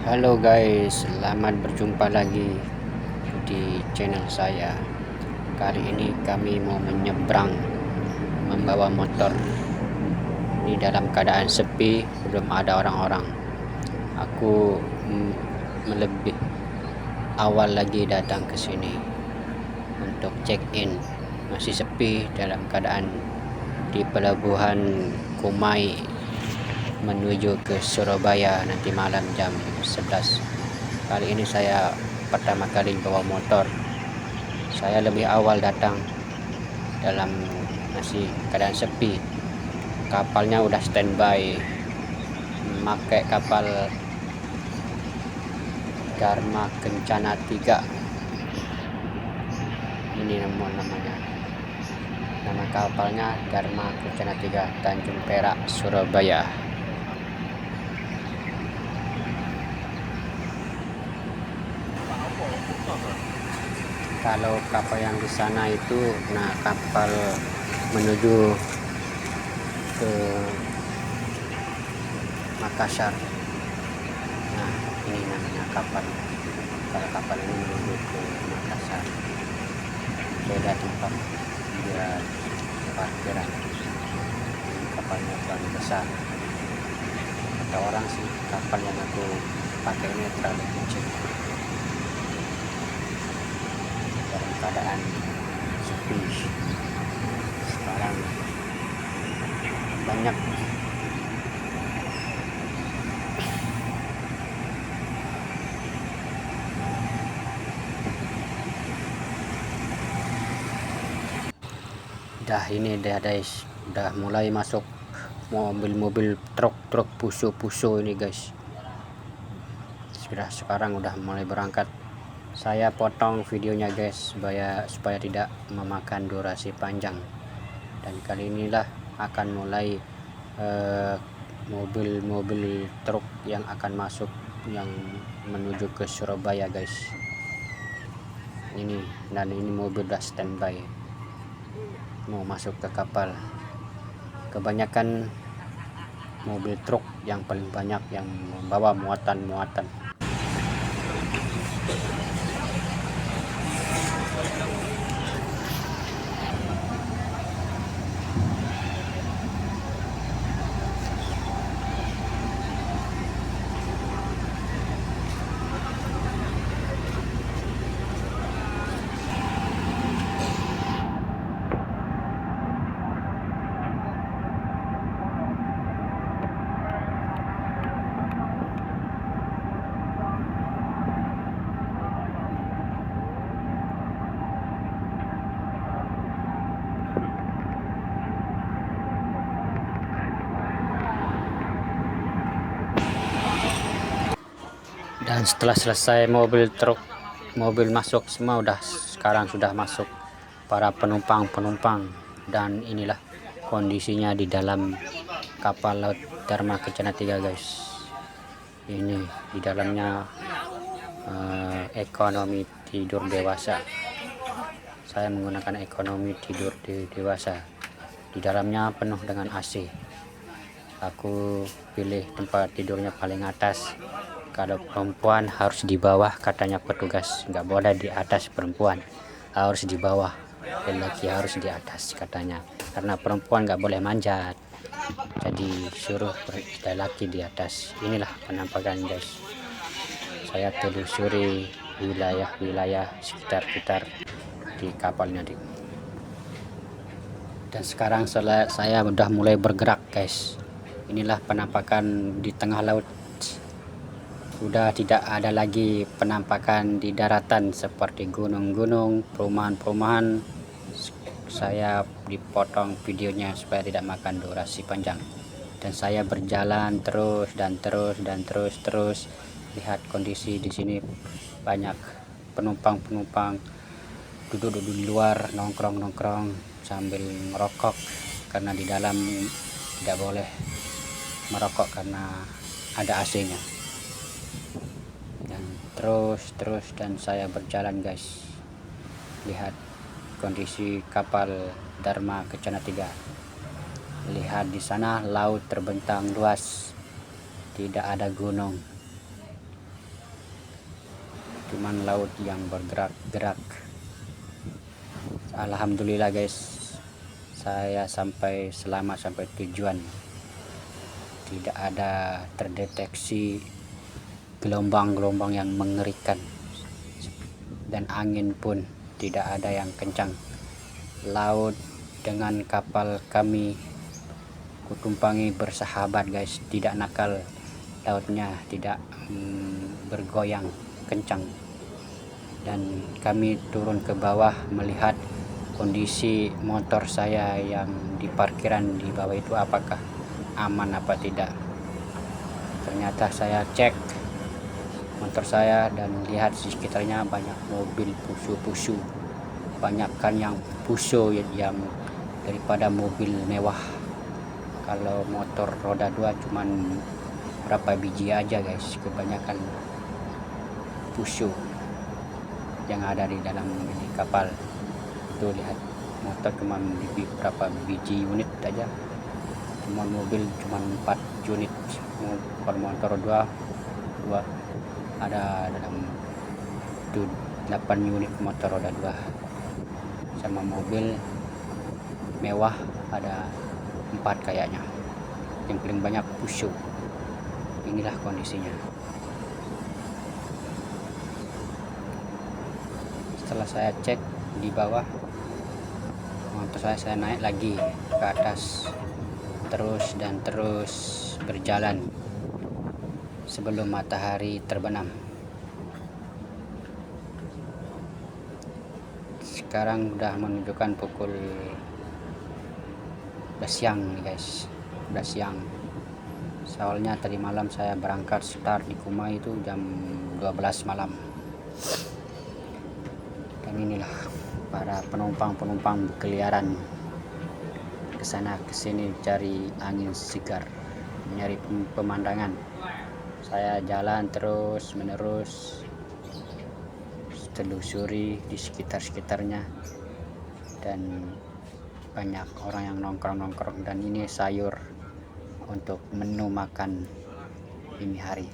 Halo guys, selamat berjumpa lagi di channel saya. Kali ini kami mau menyeberang membawa motor. Ini dalam keadaan sepi, belum ada orang-orang. Aku melebih awal lagi datang ke sini untuk check-in. Masih sepi dalam keadaan di pelabuhan Kumai menuju ke Surabaya nanti malam jam 11. Kali ini saya pertama kali bawa motor. Saya lebih awal datang dalam masih keadaan sepi. Kapalnya udah standby, memakai kapal Dharma Kencana 3. Ini namanya. Nama kapalnya Dharma Kencana 3, Tanjung Perak, Surabaya. Kalau kapal yang di sana itu, kapal menuju ke Makassar. Nah, ini namanya kapal. Kalau kapal ini menuju ke Makassar, beda tempat dia parkiran. Ini kapalnya terlalu besar. Kata orang sih, kapal yang aku pakai ini terlalu kecil. Dalam keadaan sepi sekarang, banyak ini guys, udah mulai masuk mobil-mobil truk puso ini guys. Sekarang udah mulai berangkat. Saya potong videonya guys supaya tidak memakan durasi panjang. Dan kali inilah akan mulai mobil-mobil truk yang akan masuk, yang menuju ke Surabaya guys. Ini mobil udah standby mau masuk ke kapal. Kebanyakan mobil truk yang paling banyak yang membawa muatan-muatan. Dan setelah selesai mobil masuk semua, sekarang sudah masuk para penumpang, dan inilah kondisinya di dalam kapal laut Dharma Kencana 3 guys. Ini di dalamnya ekonomi tidur dewasa. Saya menggunakan ekonomi tidur dewasa. Di dalamnya penuh dengan AC. Aku pilih tempat tidurnya paling atas. Kalau perempuan harus di bawah, katanya petugas, nggak boleh di atas perempuan, harus di bawah. Laki harus di atas katanya, karena perempuan nggak boleh manjat, jadi suruh laki di atas. Inilah penampakan guys. Saya telusuri wilayah sekitar di kapalnya dan sekarang saya udah mulai bergerak guys. Inilah penampakan di tengah laut. Udah tidak ada lagi penampakan di daratan seperti gunung-gunung, perumahan-perumahan. Saya dipotong videonya supaya tidak makan durasi panjang. Dan saya berjalan terus. Lihat kondisi di sini, banyak penumpang duduk di luar, nongkrong sambil merokok, karena di dalam tidak boleh merokok karena ada AC-nya. Dan dan saya berjalan guys. Lihat kondisi kapal Dharma Kencana 3. Lihat di sana laut terbentang luas, tidak ada gunung. cuman laut yang bergerak-gerak. Alhamdulillah guys, saya selamat sampai tujuan. Tidak ada terdeteksi gelombang-gelombang yang mengerikan, dan angin pun tidak ada yang kencang. Laut dengan kapal kami kutumpangi bersahabat guys, tidak nakal, lautnya tidak bergoyang kencang. Dan kami turun ke bawah melihat kondisi motor saya yang di parkiran di bawah itu apakah aman apa tidak. Ternyata saya cek motor saya dan lihat di sekitarnya banyak mobil pusu-pusu, banyakkan yang pusu yang daripada mobil mewah. Kalau motor roda 2 cuman berapa biji aja guys, kebanyakan pusu yang ada di dalam ini kapal. Tuh lihat, motor cuma berapa biji unit aja, cuma mobil cuma 4 unit. Kalau motor 2 ada dalam 8 unit motor roda 2, sama mobil mewah ada 4 kayaknya, yang paling banyak pusu. Inilah kondisinya. Setelah saya cek di bawah motor saya naik lagi ke atas, terus berjalan sebelum matahari terbenam. Sekarang udah menunjukkan pukul siang nih guys, udah siang. Soalnya tadi malam saya berangkat start di Kumai itu jam 12 malam. Dan inilah para penumpang berkeliaran ke sana ke sini cari angin segar, nyari pemandangan. Saya jalan terus menerus telusuri di sekitarnya, dan banyak orang yang nongkrong, dan ini sayur untuk menu makan ini hari.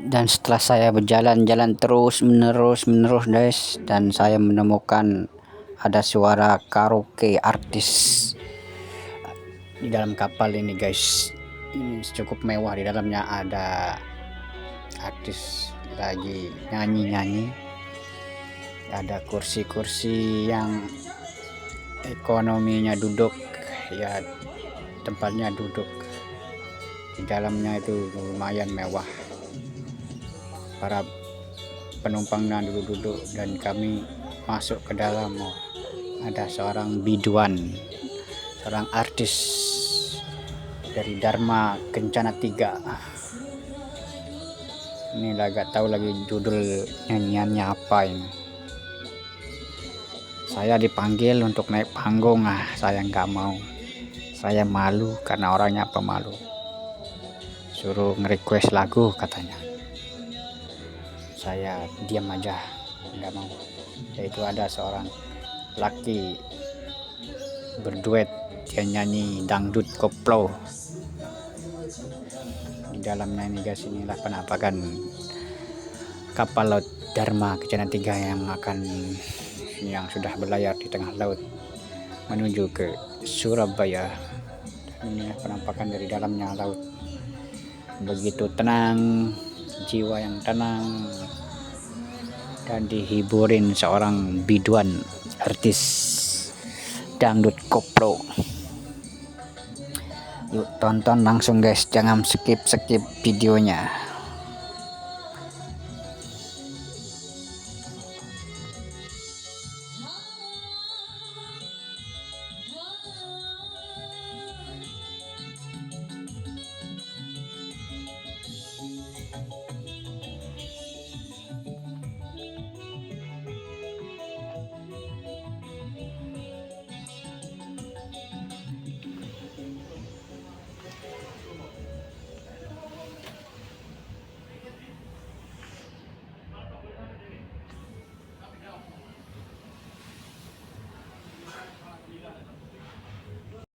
Dan setelah saya berjalan-jalan terus menerus guys, dan saya menemukan ada suara karaoke artis di dalam kapal ini guys. Ini cukup mewah, di dalamnya ada artis lagi nyanyi-nyanyi, ada kursi-kursi yang ekonominya duduk ya, tempatnya duduk. Di dalamnya itu lumayan mewah, para penumpangnya duduk-duduk dan kami masuk ke dalam. Ada seorang biduan, seorang artis dari Dharma Kencana 3. Ini gak tahu lagi judul nyanyiannya apa ini. Saya dipanggil untuk naik panggung, saya nggak mau. Saya malu karena orangnya pemalu. Suruh nge-request lagu katanya. Saya diam aja, nggak mau. Yaitu ada seorang laki berduet, dia nyanyi dangdut koplo. Di dalamnya ini guys, inilah penampakan kapal laut Dharma Kencana 3 yang sudah berlayar di tengah laut menuju ke Surabaya. Ini penampakan dari dalamnya laut, begitu tenang, jiwa yang tenang, dan dihiburin seorang biduan artis dangdut koplo. Yuk tonton langsung guys, jangan skip videonya.